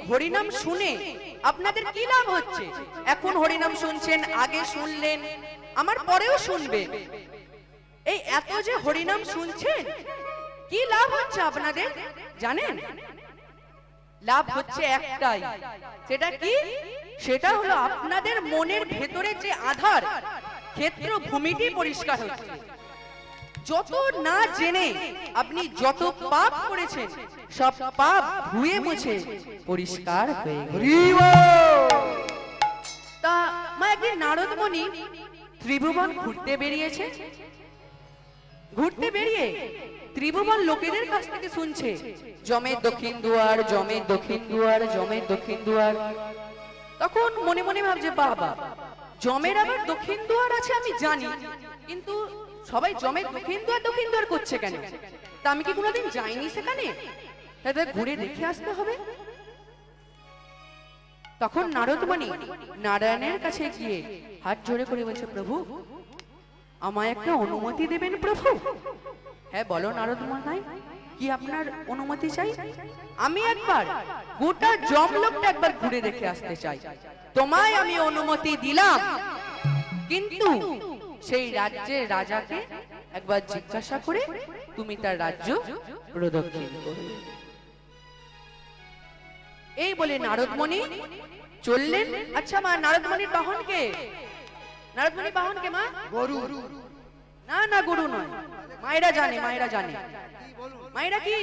হরিনাম শুনে আপনাদের কি লাভ হচ্ছে? এখন হরিনাম শুনছেন, আগে শুনলেন, আমার পরেও শুনবেন। এই এত যে হরিনাম শুনছেন, কি লাভ হচ্ছে আপনাদের জানেন? লাভ হচ্ছে একটাই, সেটা কি? সেটা হলো আপনাদের মনের ভেতরে যে আধার ক্ষেত্র ভূমিটি পরিষ্কার হচ্ছে। যত না জেনে আপনি যত পাপ করেছেন, সব পাপ ধুয়ে মুছে পরিষ্কার হয়ে গেছে। তা মা, একদিন নারদ মুনি ত্রিভুবন ঘুরতে বেরিয়েছে। ঘুরতে বেরিয়ে ত্রিভুবন লোকেদের কাছ থেকে শুনছে, যমের দক্ষিণ দুয়ার, যমের দক্ষিণ দুয়ার, যমের দক্ষিণ দুয়ার। তখন মনে মনে ভাবছে, বাবা, যমের আবার দক্ষিণ দুয়ার আছে আমি জানি, কিন্তু সবাই যমের দক্ষিণ দুয়ার করছে কেন? তা আমি কি কোনোদিন যাইনি সেখানে, তাদের ঘুরে দেখে আসতে হবে। তখন নারদ মুনি নারায়ণের কাছে গিয়ে হাত জোড়ে করে বলছে, প্রভু, আমায় একটা অনুমতি দেবেন প্রভু। হ্যাঁ বলো নারদ মহাশয়, কি আপনার অনুমতি চাই? আমি একবার গোটা যমলোকটা একবার ঘুরে দেখে আসতে চাই। তোমায় আমি অনুমতি দিলাম, কিন্তু সেই রাজ্যের রাজাকে একবার জিজ্ঞাসা করে তুমি তার রাজ্য প্রদক্ষিণ করবে। এই বলে নারদ মুনি চললেন। আচ্ছা মা, নারদ মুনির বাহন কে? নারদ মুনির বাহন কে মা? গরু। না না, গরু নয়। মায়েরা জানে, মায়েরা জানে। মায়েরা কি?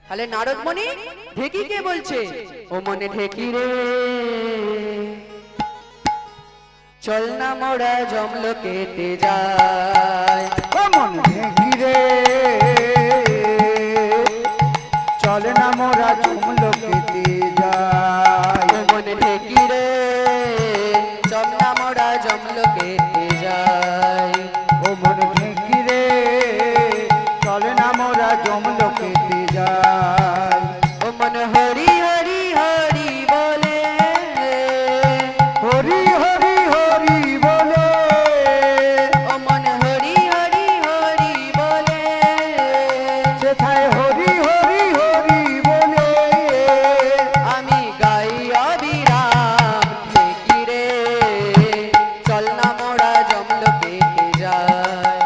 তাহলে নারদ মুনি ঢেকি কে বলছে? ও মনে ঢেকি রে, চল না মোরা যমলোকেতে যাই। ও মনে ঢেকি রে, চল না মোরা যমলোকেতে যাই। ও মনে ঢেকি রে, চল না মোরা যমলোকেতে যাই। ও মনে ঢেকি রে, চল না মোরা যমলোকেতে যাই। ও মন হরি হরি হরি বলে, হরি হরি হরি বলে, ও মন হরি হরি হরি বলে, সেথায় হরি হরি হরি বলে আমি গাই অবিরাম ঢেকি রে, চল না মোরা যমলোকেতে যাই।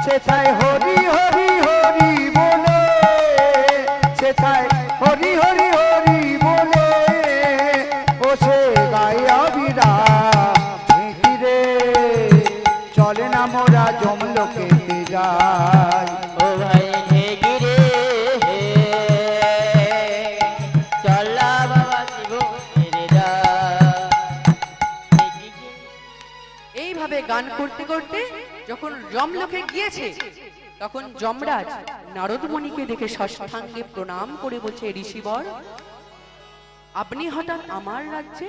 সেথায় হরি হরি হরি বলে, সেথায় হরি হরি হরি বলে, ও সে গাই অবিরাম ঢেকি রে, চলে না মোরা যমলোকেতে যাই। ও ভাই ঢেকি রে, চল না বাবা শিবপুরে যাই। এইভাবে গান করতে করতে যখন যমলোকে গিয়েছে, তখন যমরাজ নারদ মুনিকে দেখে সাষ্টাঙ্গে প্রণাম করে বলছে, ঋষিবর, আপনি হঠাৎ আমার রাজ্যে?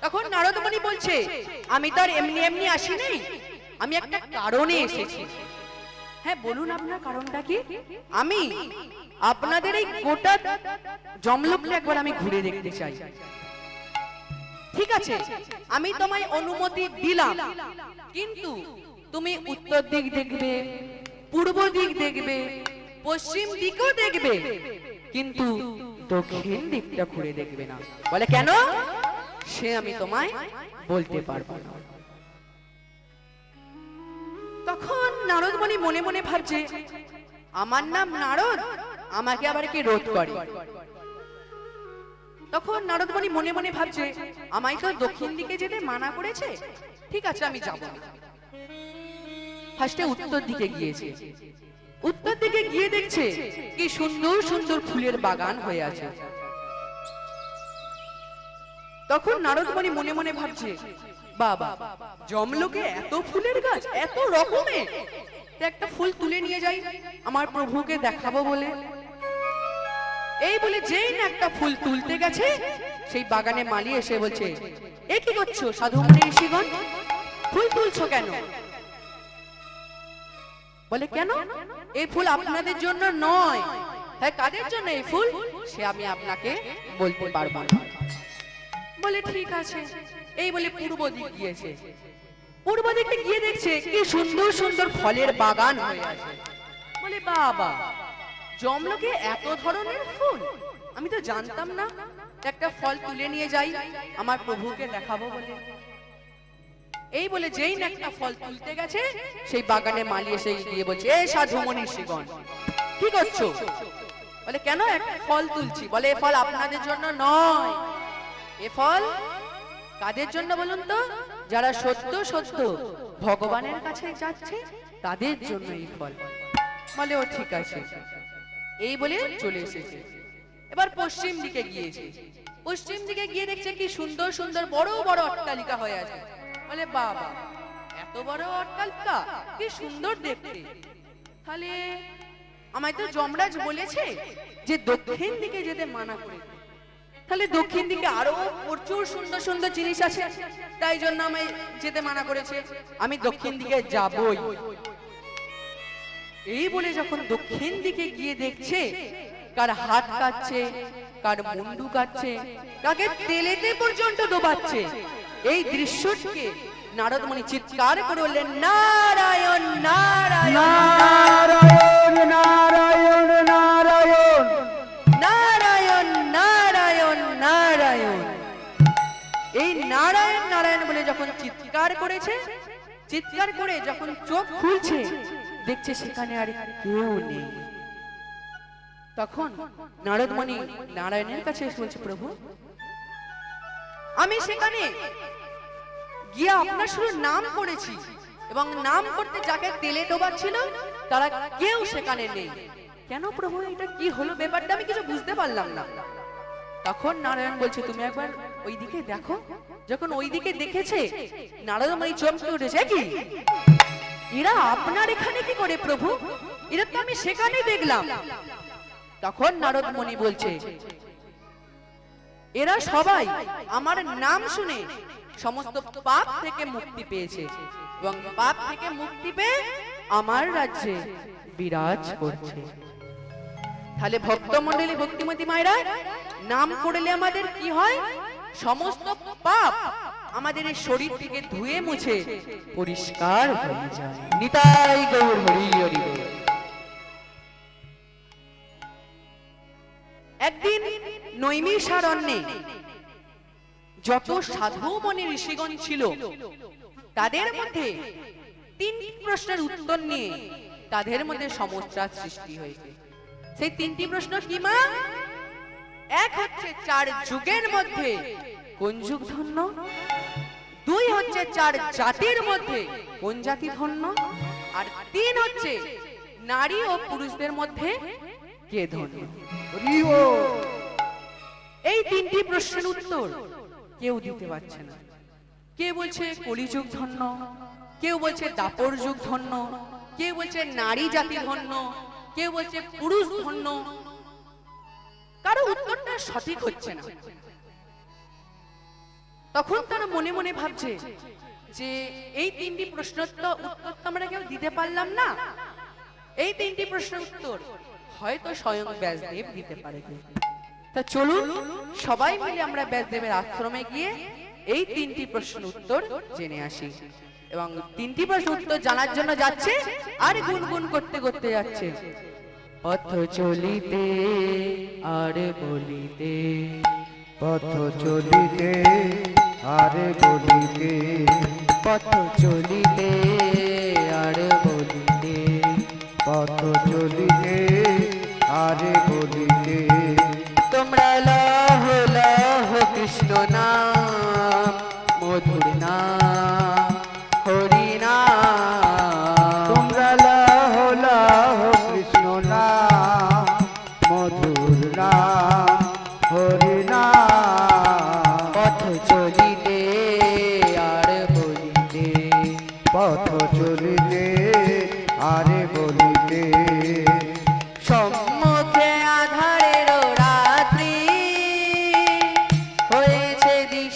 তখন নারদ মুনি বলছে, আমি তার এমনি এমনি আসিনি, আমি একটা কারণে এসেছি। হ্যাঁ বলুন, আপনার কারণটা কি? আমি আপনাদের এই গোটা যমলোকটা একবার আমি ঘুরে দেখতে চাই। ঠিক আছে, আমি তোমায় অনুমতি দিলাম, কিন্তু তুমি উত্তর দিক দেখবে, পূর্ব দিক দেখবে, পশ্চিম দিকও দেখবে, কিন্তু দক্ষিণ দিকটা ঘুরে দেখবে না। বলে কেন? সে আমি তোমায় বলতে পারবো না। তখন নারদ মুনি মনে মনে ভাবছে, আমার নাম নারদ, আমাকে আবার কি রোধ করে? তখন নারদ মুনি মনে মনে ভাবছে, আমায় তো দক্ষিণ দিকে যেতে মানা করেছে, ঠিক আছে আমি যাব না। ফার্স্টে উত্তর দিকে গিয়েছে। উত্তর দিকে গিয়ে দেখছে কি সুন্দর সুন্দর ফুলের বাগান হয়ে আছে। তখন নারদ মুনি মনে মনে ভাবছে, বাবা, যমলোকে এত ফুলের গাছ, এত রকমের, একটা ফুল তুলে নিয়ে যাই, আমার প্রভুকে দেখাবো বলে। এই বলে যেই না একটা ফুল তুলতে গেছে, সেই বাগানে মালি এসে বলছে, এ কি করছো সাধু মুনি ঋষিগণ, ফুল তুলছো কেন? বলে কেন? এই ফুল আপনাদের জন্য নয়। হ্যাঁ, কাদের জন্য এই ফুল? সে আমি আপনাকে বলতে পারবো না। বলে ঠিক আছে। এই বলে পূর্ব দিক গিয়েছে। পূর্ব দিকে গিয়ে দেখছে কি সুন্দর সুন্দর ফলের বাগান হয়ে আছে। বলে বাবা, জমলোকে এত ধরনের ফুল, আমি তো জানতাম না। একটা ফল তুলে নিয়ে যাই আমার প্রভুকে দেখাবো বলে। এই বলে যেই না একটা ফল তুলতে গেছে, সেই বাগানে মালি এসে গিয়ে বলছে, এ সাধু মনীষীগণ কি করছো? বলে কেন, একটা ফল তুলছি। বলে এ ফল আপনাদের জন্য নয়, এ ফল কাদের জন্য বলুন তো? যারা সত্য সত্য ভগবানের কাছে যাচ্ছে তাদের জন্য এই ফল। বলে ও ঠিক আছে। এই বলে চলে এসেছে। এবার পশ্চিম দিকে গিয়েছে। পশ্চিম দিকে গিয়ে দেখছে কি সুন্দর সুন্দর বড় বড় অট্টালিকা হয়ে আছে। বলে বাবা, এত বড় অট্টালিকা, কি সুন্দর দেখতে। তাহলে আমায় তো যমরাজ বলেছে যে দক্ষিণ দিকে যেতে মানা করে, তাহলে দক্ষিণ দিকে আরো প্রচুর সুন্দর সুন্দর জিনিস আছে, তাই জন্য আমায় যেতে মানা করেছে, আমি দক্ষিণ দিকে যাবই। এই বলে যখন দক্ষিণ দিকে গিয়ে দেখছে, কার হাত কাটছে, কার মুন্ডু কাটছে, কাকে তেলেতে পর্যন্ত ডোবাচ্ছে, এই দৃশ্যটিকে নারদ মুনি চিৎকার করে বললেন, নারায়ণ নারায়ণ নারায়ণ নারায়ণ নারায়ণ নারায়ণ নারায়ণ নারায়ণ। এই নারায়ণ নারায়ণ বলে যখন চিৎকার করেছে, চিৎকার করে যখন চোখ খুলছে, দেখছে সেখানে আর কেউ নেই। তখন নারদ মুনি নারায়ণের কাছে এসে বলছে, প্রভু আমি সেখানে গিয়ে আপনার শুধু নাম করেছি, এবং নাম করতে যাকে তেলে ডোবাচ্ছিল তারা কেউ সেখানে নেই। কেন প্রভু, এটা কি হলো ব্যাপারটা আমি কিছু বুঝতে পারলাম না। তখন নারায়ণ বলছে, তুমি একবার ওইদিকে দেখো। যখন ওইদিকে দেখেছে, নারদ মুনি চমকে উঠেছে, কি এরা আপনার এখানে কি করে প্রভু? এরা তো আমি সেখানে দেখলাম। তখন নারদ মুনি বলছে, এরা সবাই আমার নাম শুনে সমস্ত পাপ থেকে মুক্তি পেয়েছে, এবং পাপ থেকে মুক্তি পেয়ে আমার রাজ্যে বিরাজ করছে। তাহলে ভক্তমণ্ডলী, ভক্তিমতী মায়েরা, নাম করলে আমাদের কি হয়? সমস্ত পাপ আমাদের এই শরীর থেকে ধুয়ে মুছে পরিষ্কার হয়ে যায়। নিতাই গৌর হরি হরি বল। একদিন নৈমিষারণ্যে যত সাধু মনি ঋষিগণ ছিল, তাদের মধ্যে তিনটি প্রশ্নের উত্তর নিয়ে তাদের মধ্যে সমস্যার সৃষ্টি হয়েছে। সেই তিনটি প্রশ্ন কি মা? এক হচ্ছে, চার যুগের মধ্যে কোন যুগ ধন্য? দুই হচ্ছে, চার জাতির মধ্যে কোন জাতি ধন্য? আর তিন হচ্ছে, নারী ও পুরুষদের মধ্যে কে ধন্য? এই তিনটি প্রশ্নের উত্তর কেউ দিতে পারছে না। কে বলছে কলিযুগ ধন্য, কেউ বলছে দাপর যুগ ধন্য, কেউ বলছে নারী জাতি ধন্য, কেউ বলছে পুরুষ ধন্য। কারো উত্তরটা সঠিক হচ্ছে না। তখন তারা মনে মনে ভাবছে যে এই তিনটি প্রশ্নের উত্তর তো আমরা কেউ দিতে পারলাম না। এই তিনটি প্রশ্নের উত্তর হয়তো স্বয়ং ব্যাসদেব দিতে পারে। তা চলুন সবাই মিলে আমরা ব্যাসদেবের আশ্রমে গিয়ে এই তিনটি প্রশ্নের উত্তর জেনে আসি। এবং তিনটি প্রশ্ন উত্তর জানার জন্য যাচ্ছে আর গুনগুন করতে করতে যাচ্ছে, পথ চলিতে আর বলিতে, পথ চলিতে আর বলিতে, পথ চলিতে আর বলিতে, পথ চলিতে আর বলিতে। তোমরা লহ লহ কৃষ্ণ নাম, মধুর নাম, হরি নাম। তোমরা লাহ লাহ কৃষ্ণ নাম, মধুর নাম, হরি নাম। পথ চলিতে আর বলিতে, পথ চলিতে আর বলিতে। সম্মুখে আধারের রাত্রি হয়েছে দিশ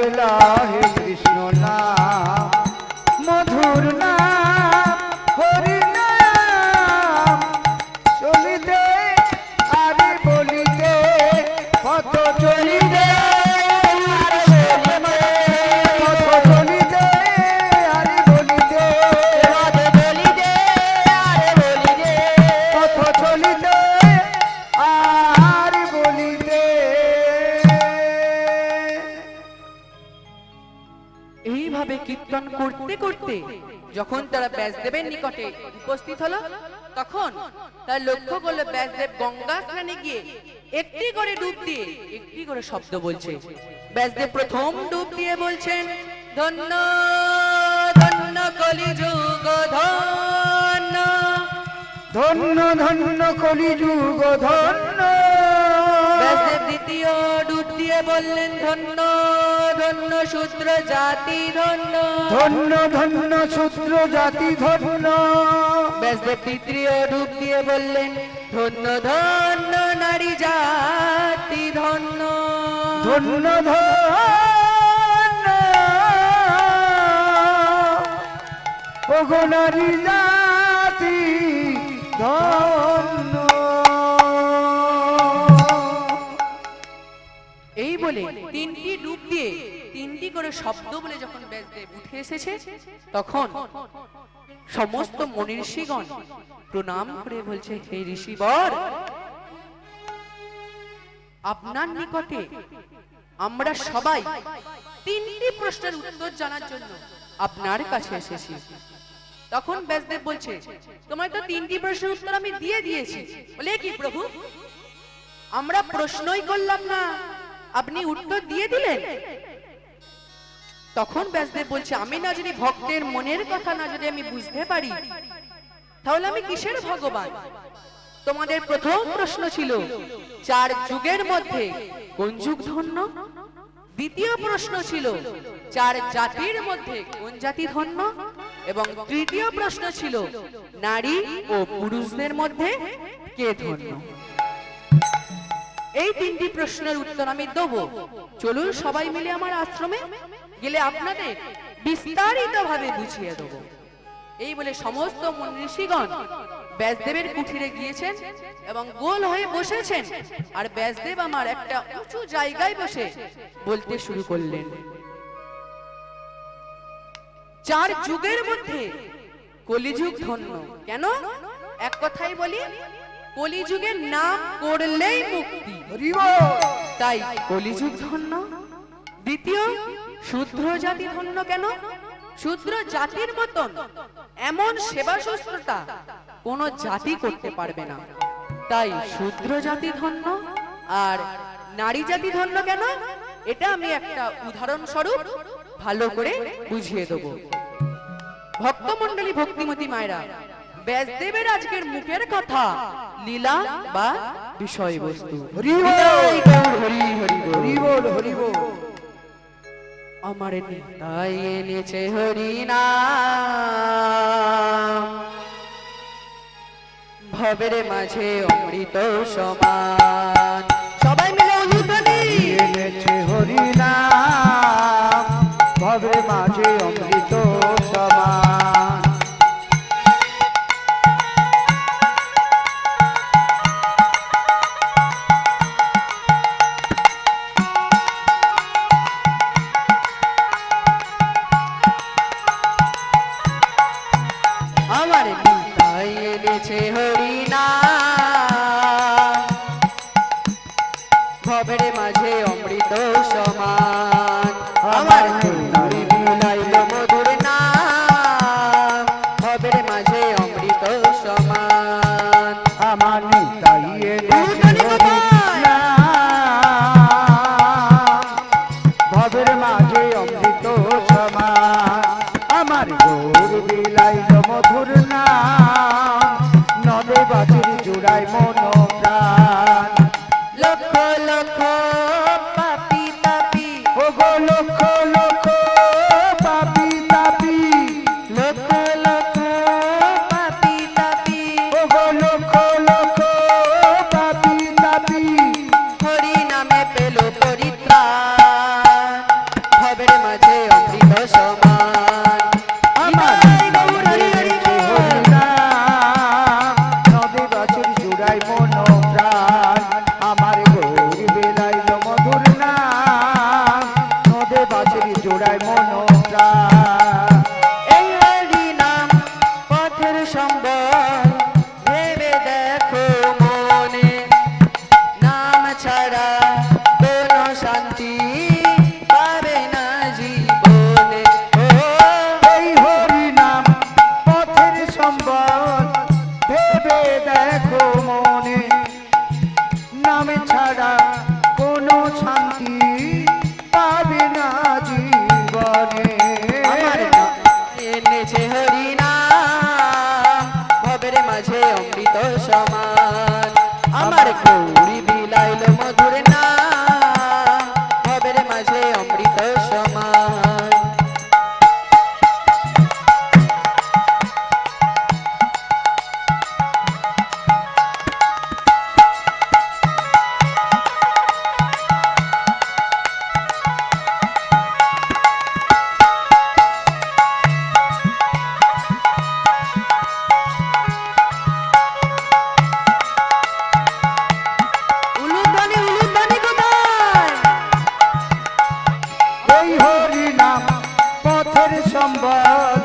হলা হে কৃষ্ণ নাম মধুর নাম হরি নাম চলিতে আরে বলিতে পথ চলিতে এইভাবে কীর্তন করতে করতে যখন তারা ব্যাসদেবের নিকটে উপস্থিত হলো, তখন তার লক্ষ্য করলো ব্যাসদেব গঙ্গা স্নানে গিয়ে একটি করে ডুব দিয়ে একটি করে শব্দ বলছে। ব্যাসদেব প্রথম ডুব দিয়ে বলছেন, ধন্য ধন্য কলিযুগ ধন্য। ধন্য ধন্য কলিযুগ ধন্য। ব্যাসদেব দ্বিতীয় ডুব দিয়ে বললেন, ধন্য ধন্য শূদ্র জাতি ধন্য। ধন্য ধন্য শূদ্র জাতি ধন্য। ব্যাসদেব তৃতীয় ডুব দিয়ে বললেন, ধন্য ধন্য নারী জাতি ধন্য। ধন্য ধন্য ওগো নারী জাতি ধন্য। এই বলে তিনটি ডুব দিয়ে তিনটি করে শব্দ বলে যখন ব্যাসদেব উঠে এসেছে, তখন সমস্ত মনীষীগণ প্রণাম করে বলছে, হে ঋষিবর, আপনার নিকটে আমরা সবাই তিনটি প্রশ্নের উত্তর জানার জন্য আপনার কাছে এসেছি। তখন ব্যাসদেব বলছে, তোমার তো তিনটি প্রশ্নের উত্তর আমি দিয়ে দিয়েছি। বলে, কি প্রভু, আমরা প্রশ্নই করলাম না, আপনি উত্তর দিয়ে দিলেন? তখন ব্যাসদেব বলছে, আমি না যদি ভক্তের মনের কথা না যদি আমি বুঝতে পারি, তাহলে আমি কিসের ভগবান? তোমাদের প্রথম প্রশ্ন ছিল, চার যুগের মধ্যে কোন যুগ ধন্য? দ্বিতীয় প্রশ্ন ছিল, চার জাতির মধ্যে কোন জাতি ধন্য? এবং তৃতীয় প্রশ্ন ছিল, নারী ও পুরুষদের মধ্যে কে ধন্য? এই তিনটি প্রশ্নের উত্তর আমি দেব। চলুন সবাই মিলে আমার আশ্রমে গেলে আপনাদের বিস্তারিত ভাবে বুঝিয়ে দেব। এই বলে সমস্ত ঋষিগণ ব্যাসদেবের কুঠিরে গিয়েছেন এবং গোল হয়ে বসেছেন। আর ব্যাসদেব আমার একটা উঁচু জায়গায় বসে বলতে শুরু করলেন, চার যুগের মধ্যে কলিযুগ ধন্য। কেন? এক কথাই বলি, কলিযুগের নাম করলেই মুক্তি, তাই কলিযুগ ধন্য। দ্বিতীয়, শূদ্র জাতি ধন্য। কেন? শূদ্র জাতির মতন এমন সেবা শুশ্রূষা কোন জাতি করতে পারবে না, তাই শূদ্র জাতি ধন্য। আর নারী জাতি ধন্য। কেন? এটা আমি একটা উদাহরণ স্বরূপ ভালো করে বুঝিয়ে দেব। ভক্তমণ্ডলী, ভক্তিমতী মায়েরা, ব্যাসদেবের আজকের মুখের কথা লীলা বা বিষয়বস্তু। হরি বল, হরি হরি হরি বল, হরি বল। আমার নিতাই এনেছে হরি নাম, ভবের মাঝে অমৃত সমান। সবাই মিলে অনুধ্বনি। এনেছে হরি নাম, ভবের মাঝে অমৃত সমান। আমার নিতাই এনেছে হরি নাম, ভবের মাঝে অমৃত সমান। আমার নিতাই বিলাইল মধুর নাম, ভবের মাঝে অমৃত সমান। আমার নিতাই এনেছে হরি নাম, ভবের মাঝে অমৃত সমান। আমার গৌর বিলাইল মধুর নাম, নদে বাজির জুড়াই মন প্রাণ। লক্ষ লক্ষ পাপি তাপি, ও গো লক্ষ লক্ষ পাপি তাপি, লক্ষ লক্ষ পাপি তাপি, ও গো লক্ষ লক্ষ পাপি তাপি, হরি নামে পেল পরিত্রাণ। ভবের জোড়ায় মন প্রাণ। এই হরি নাম পথের সম্বল ভেবে দেখো মনে, নাম ছাড়া কোনো শান্তি পাবে না জীবনে। ও এই হরি নাম পথের সম্বল ভেবে দেখো মনে, নাম ছাড়া কোনো শান্তি পাবে না জীবনে। আমার নাম এনেছে হরি নাম ভবের মাঝে অমৃত সমান, আমার গৌরী বিলাইল মধুর নাম ভবের মাঝে অমৃত সমান। উলুধ্বনি কোথায়? এই হরি নাম পথের সম্বল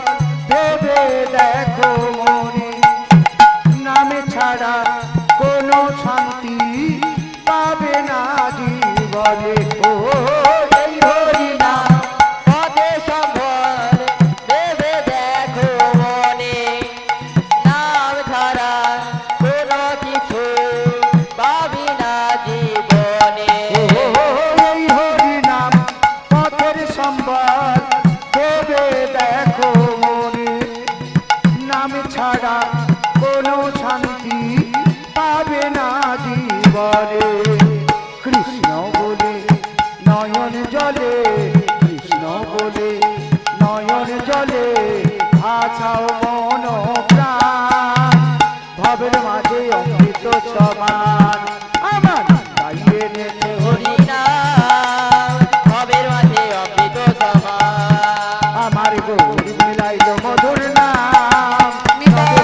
ভেবে দেখো মনে, নামে ছাড়া কোনো শান্তি পাবে না জীবনে। ও এই হরি নাম পথের সম্বল ভেবে দেখো মনে, নাম ছাড়া কোনো কিছু পাবি না জীবনে। এই হরি নাম পথের সম্বল ভেবে দেখো মনে, নাম ছাড়া কোনো শান্তি পাবে না জীবনে। কৃষ্ণ বলে নয়ন জলে, কৃষ্ণ বলে নয়ন জলে আছাও মন প্রাণ, ভবের মাঝে অমৃত সমান। আমার গাইয়ে নেছে হরি, হরি নাম ভবের মাঝে অমৃত সমান, আমার গৌরী মিলাইল মধুর নাম। নিতাই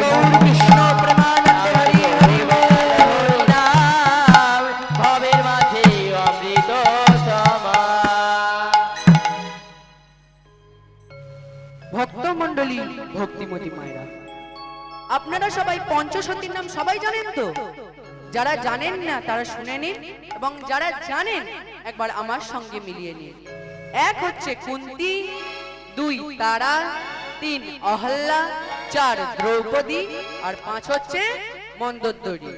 গৌর কৃষ্ণ প্রেমানন্দে হরি হরি বল। হরি নাম ভবের মাঝে অমৃত সমান। ভক্তমণ্ডলী, ভক্তিমতী মায়েরা, আপনারা সবাই পঞ্চসতীর নাম সবাই জানেন তো? যারা জানেন না তারা শুনে নিন, এবং যারা জানেন একবার আমার সঙ্গে মিলিয়ে নিন। এক হচ্ছে কুন্তী, দুই তারা, তিন অহল্যা, চার দ্রৌপদী, আর পাঁচ হচ্ছে মন্দোদরী।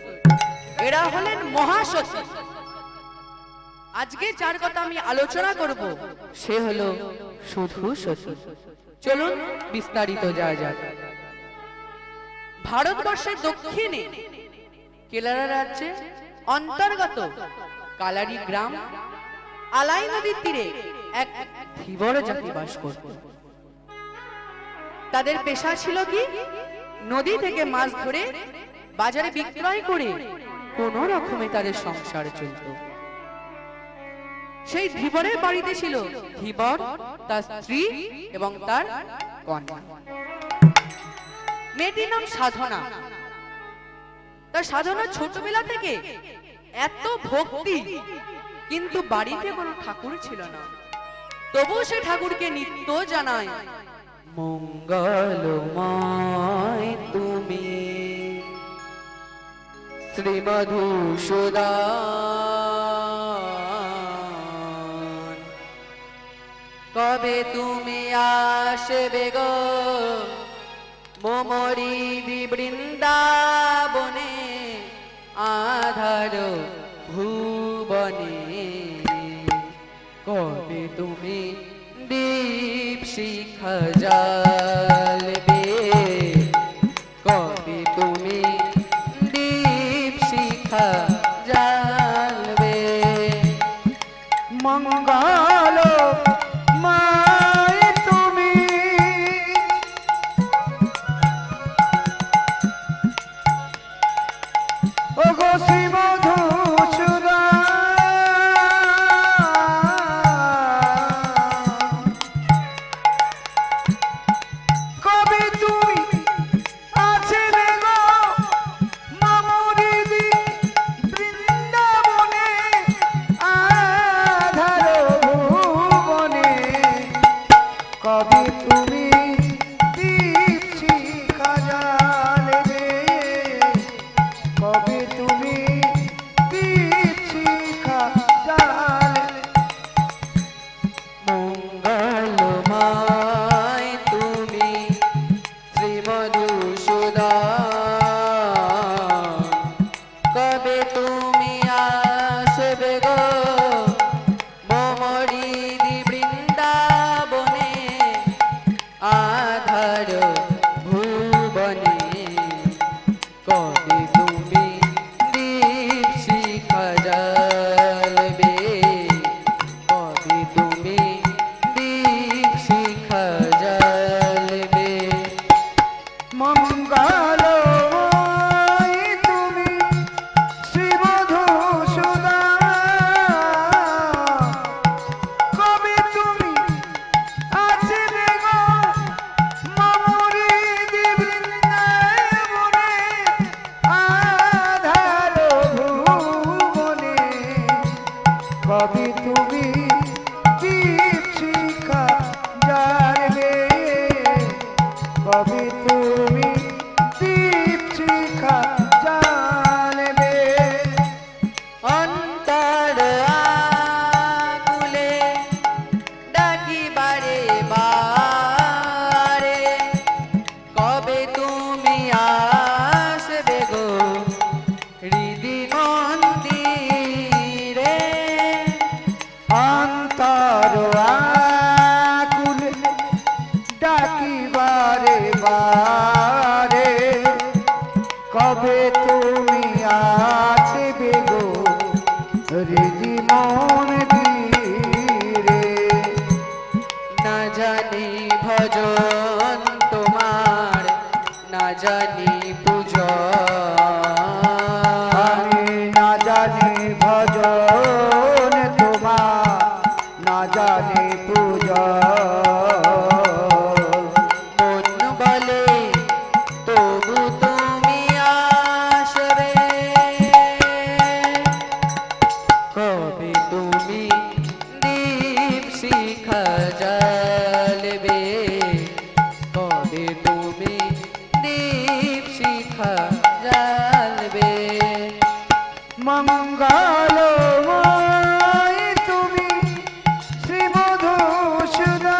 এরা হলেন মহাসতী। আজকে যার কথা আমি আলোচনা করব সে হলো শুধু সতী। চলুন বিস্তারিত যাওয়া যাক। ভারতবর্ষের দক্ষিণে কেরালা রাজ্যে অন্তর্গত কালারি গ্রাম আলাই নদীর তীরে এক ধীবর জাতি বাস করত। তাদের পেশা ছিল কি? নদী থেকে মাছ ধরে বাজারে বিক্রয় করে কোন রকমে তাদের সংসার চলত। সেই ধীবরের বাড়িতে ছিল ধীবর, তার স্ত্রী এবং তার কন্যা। মেয়েটির নাম সাধনা। তার সাধনা ছোটবেলা থেকে এত ভক্তি, কিন্তু বাড়িতে কোনো ঠাকুর ছিল না। তবু সে ঠাকুরকে নিত্য জানায়, মঙ্গলময় তুমি শ্রী মধুসূদন, কবে তুমি আসবে গো মোমরি বৃন্দাবনে, আধার ভুবনে, কবে তুমি দীপ শিখা জ্বালবে, কবে তুমি দীপ শিখা জ্বালবে। মঙ্গল মায় তুমি, ওগো শ্রী মধুসূদন, মঙ্গলময় তুমি শ্রী মধুসূদন, কবে তুমি আসবে গো মোমরিদি বৃন্দাবনে, আধার ভুবনে, কবে তুমি দীপ শিখা জ্বালবে, কবে তুমি দীপ শিখা জ্বালবে। মঙ্গলময় তুমি শ্রী মধুসূদন, কবে তুমি আসবে গো মমরিদি বৃন্দাবনে, আধার ভুবনে, কবে তুমি দীপ শিখা জ্বালবে, কবে তুমি দীপ শিখা জ্বালবে। অন্তর আকুলে ডাকি বারে বারে, কবে তুমি আসবে গো হৃদি মন্দিরে, অন্তর আকুলে ডাকি বারে বারে, কবে তুমি আসবে গো হৃদি মন্দিরে। না জানি ভজন তোমার, না জানি পূজন, আমি না জানি ভজন তোমার, না জানি পূজা, মন বলে তবু তুমি আসবে, কবে তুমি দীপ শিখা জ্বালবে, কবে তুমি দীপ শিখা জ্বালবে। মঙ্গলময় তুমি শ্রী মধুসূদন,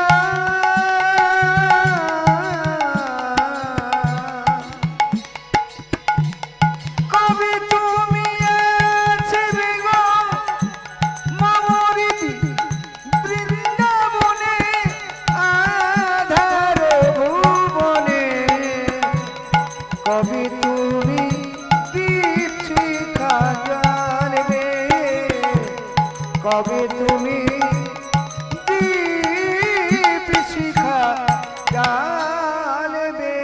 কবে তুমি আসবে গো মমরিদি বৃন্দাবনে, আধার ভুবনে, কবে তুমি দীপ শিখা জ্বালবে, কবে তুমি দীপ শিখা জ্বালবে।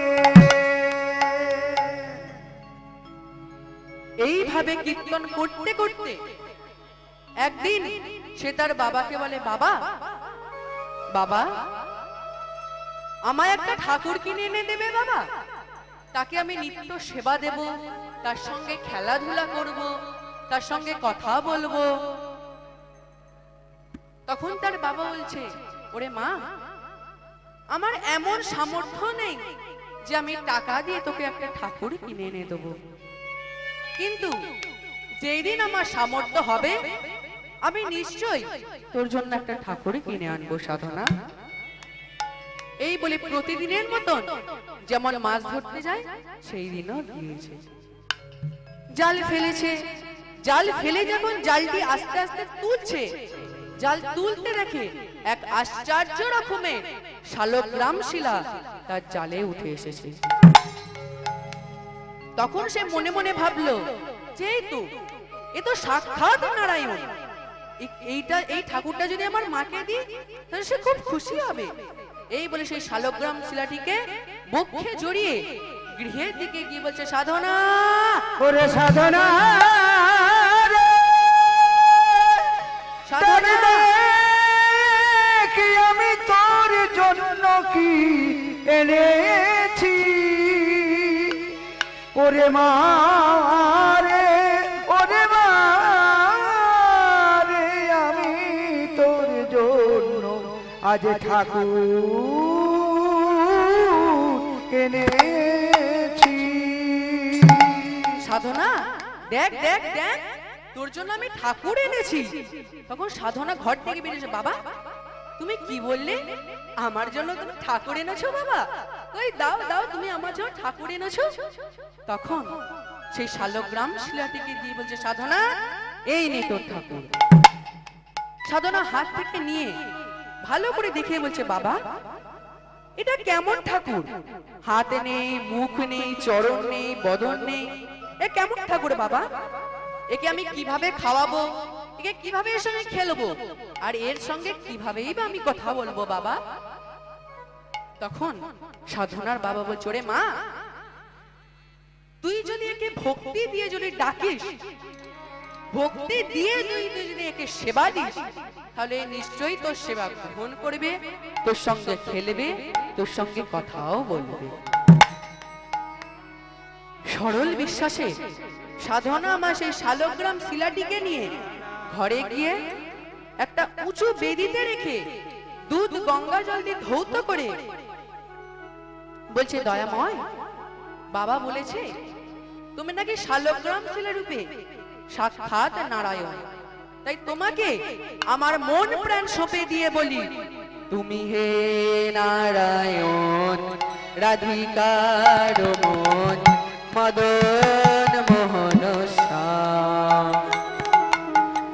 এইভাবে কীর্তন করতে করতে একদিন সে তার বাবাকে বলে, বাবা বাবা, আমায় একটা ঠাকুর কিনে এনে দেবে বাবা, তাকে আমি নিত্য সেবা দেব, তার সঙ্গে খেলাধুলা করব, তার সঙ্গে কথা বলবো। তখন তার বাবা বলছে, ওরে মা, আমার এমন সামর্থ্য নেই যে আমি টাকা দিয়ে তোকে একটা ঠাকুর কিনে এনে দেবো, কিন্তু যেই দিন আমার সামর্থ্য হবে আমি নিশ্চয়ই তোর জন্য একটা ঠাকুর কিনে আনবো সাধনা। এই বলে প্রতিদিনের মতন যেমন মাছ ধরতে যায় সেই দিনও গিয়েছে, জাল ফেলেছে। জাল ফেলে যখন জালটি আস্তে আস্তে তুলছে, জাল তুলতে দেখে এক আশ্চর্য রকমের শালগ্রাম শিলা তার জালে উঠে এসেছে। তখন সে মনে মনে ভাবলো, যেহেতু এ তো সাক্ষাৎ নারায়ণ, এই ঠাকুরটা যদি আমার মাকে দিই তাহলে সে খুব খুশি হবে। এই বলে সেই শালগ্রাম শিলাটিকে বক্ষে জড়িয়ে গৃহের দিকে গিয়ে বলছে, সাধনা ওরে সাধনা রে, সাধনা, কি আমি তোর জন্য কি এনেছি, ওরে মা রে, ওরে মা রে, আমি তোর জন্য আজ ঠাকুর এনেছি। সাধনা দেখ দেখ দেখ, তোর জন্য আমি ঠাকুর এনেছি। তখন সাধনা ঘর থেকে বেরিয়েছে, বাবা তুমি তুমি কি বললে? আমার জন্য তুমি ঠাকুর এনেছো বাবা? ওই দাও দাও, তুমি আমার জন্য ঠাকুর এনেছো। তখন সেই শালগ্রাম শিলাটিকে দিয়ে বলছে, সাধনা এই নে তোর ঠাকুর। সাধনা হাত থেকে নিয়ে ভালো করে দেখে বলছে, বাবা এটা কেমন ঠাকুর? হাতে নেই, মুখ নেই, চরণ নেই, বদন নেই, এ কেমন ঠাকুর বাবা? একে আমি কিভাবে খাওয়াবো? একে কিভাবে এর সঙ্গে খেলবো? আর এর সঙ্গে কিভাবেই বা আমি কথা বলবো বাবা? তখন সাধনার বাবা বলছে, ওরে মা, তুই যদি একে ভক্তি দিয়ে যদি ডাকিস, ভক্তি দিয়ে তুই যদি একে সেবা দিস, তাহলে নিশ্চয়ই তোর সেবা গ্রহণ করবে, তোর সঙ্গে খেলবে, তোর সঙ্গে কথাও বলবে। সরল বিশ্বাসে সাধনা মা সেই শালগ্রাম শিলাটিকে নিয়ে ঘরে গিয়ে একটা উঁচু বেদিতে রেখে দুধ গঙ্গা জল দিয়ে ধৌত করে বলছে, দয়াময়, বাবা বলেছে তুমি নাকি শালগ্রাম শিলা রূপে সাক্ষাৎ নারায়ণ, তাই তোমাকে আমার মন প্রাণ সঁপে দিয়ে বলি, তুমি হে নারায়ণ রাধিকার মন মদন মোহন শ্যাম,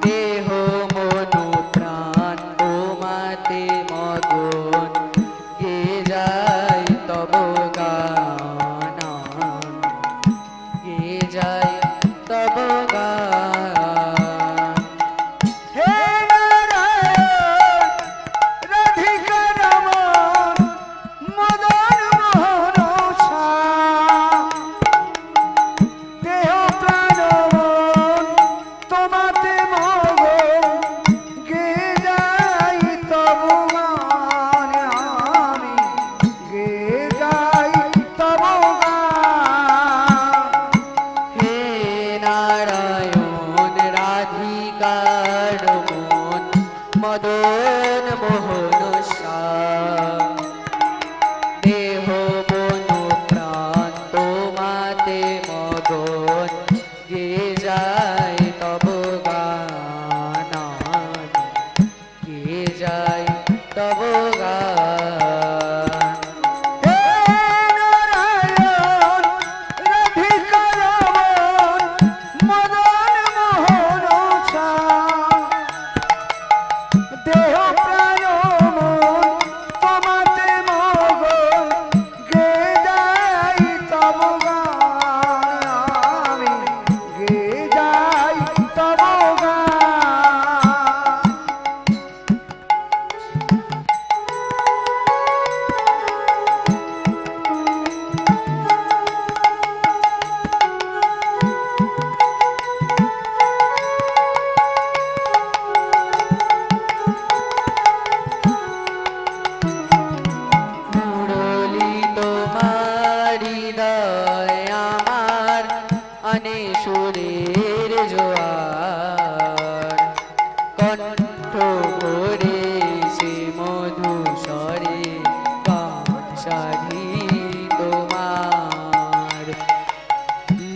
দেহ মন প্রাণ তোমাতে মগন, গে যাই তব গান, গে যাই তব গান। হে নারায়ণ রাধিকার মন মদন মোহন শ্যাম, দেহ প্রাণ মন তোমাতে মগন, গে যাই তব গান, আমি গে যাই তব গান। হে নারায়ণ রাধিকার মন মদন মোহন শ্যাম, দেহ মন প্রাণ তোমাতে মগন, গে যাই তব গান, গে যাই তব গান। হে নারায়ণ রাধিকার মন মদন মোহন শ্যাম, দেহ প্রাণ মন তোমাতে মগন, গে যাই তব গান, আমি গে যাই তব গান। মুরলি তোমার হৃদয় আমার আনে সুরের জোয়ার, কণ্ঠ ভরে সে মধু স্বরে গান সাধি তোমার।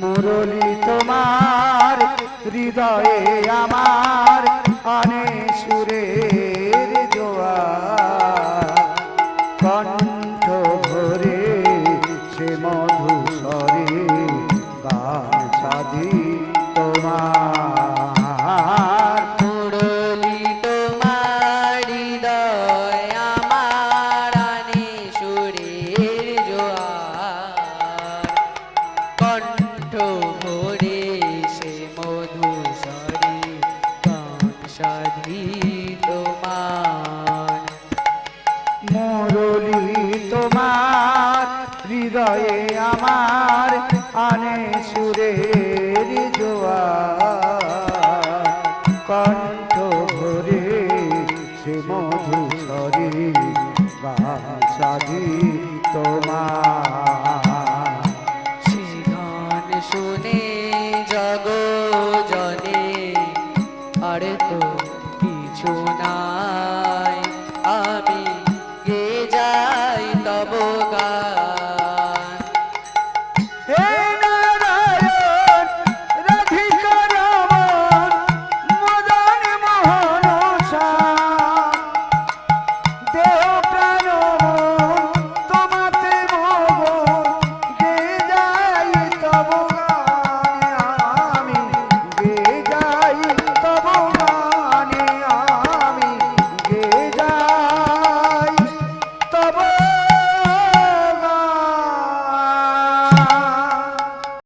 মুরলি তোমার হৃদয়ে আমার আনে সুরের জোয়ার, কণ্ঠ ভরে সে মধু স্বরে গান সাধি তোমার। মুরলি তোমার হৃদয় আমার আনে সুরের জোয়ার, কণ্ঠ ভরে সে মধু স্বরে গান সাধি তোমার। মুরলি তোমার হৃদয়ে আমার আনে সুরের জোয়ার, কণ্ঠ ভরে সে মধু স্বরে গান সাধি তোমার।